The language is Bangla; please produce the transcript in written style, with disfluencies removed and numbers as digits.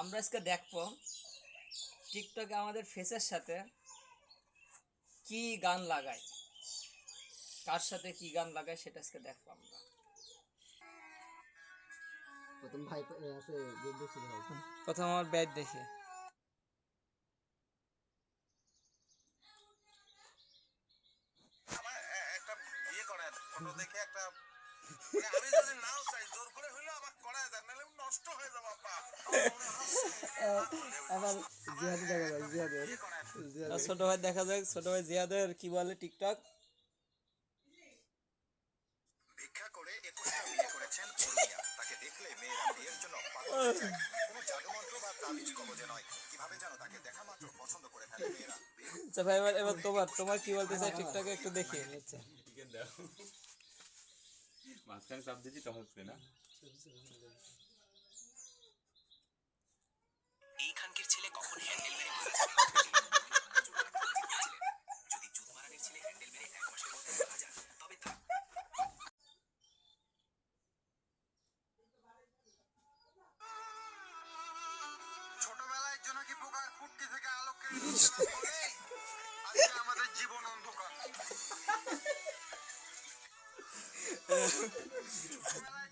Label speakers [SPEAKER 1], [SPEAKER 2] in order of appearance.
[SPEAKER 1] আমরা আজকে দেখবো টিকটকে আমাদের ফেসের সাথে কি গান লাগায়, কার সাথে কি গান লাগায় সেটা আজকে দেখবো আমরা।
[SPEAKER 2] প্রথম ভাই আছে যে দেখছিল ভাই
[SPEAKER 1] প্রথম আমার ব্যাট দেখে
[SPEAKER 3] আমার একটা বিয়ে করায় ফটো দেখে একটা মানে আমি যদি নাও চাই জোর করে হইলো আমার করায় দেন নাহলে নষ্ট হয়ে যাবো আব্বা
[SPEAKER 2] আবার জিহাদি দেখা যায় জিহাদের
[SPEAKER 1] ছোট ভাই দেখা যাক, ছোট ভাই জিয়াদের কি বলে টিকটক।
[SPEAKER 3] ভিক্ষা করে 21টা বিয়ে করেছেন পরুমিয়া তাকে দেখলে মেয়েরা বিয়ের জন্য পাগল হয়ে যায় কোনো জাদুমন্ত্র বা তাবিজ কবজে নয় কিভাবে যেন তাকে দেখা মাত্র পছন্দ করে ফেলে মেয়েরা
[SPEAKER 1] আচ্ছা ভাই, এবার তোমার কি বলতে চাই টিকটকে একটু দেখি।
[SPEAKER 4] মাঝখানে চাপ দিচ্ছি তো হচ্ছে না।
[SPEAKER 3] এইখানকার ছেলে কখন হ্যান্ডেল মেরে মারা যাবে যদি জুত মারানের ছেলে হ্যান্ডেল মেরে 1 মাসের মধ্যে মারা যায় তবে তা ছোটবেলায় জোনাকি পোকার কুটকি থেকে আলোক কেড়ে নিয়েছিলাম বলে আজকে আমাদের জীবন অন্ধকার ছোটবেলায়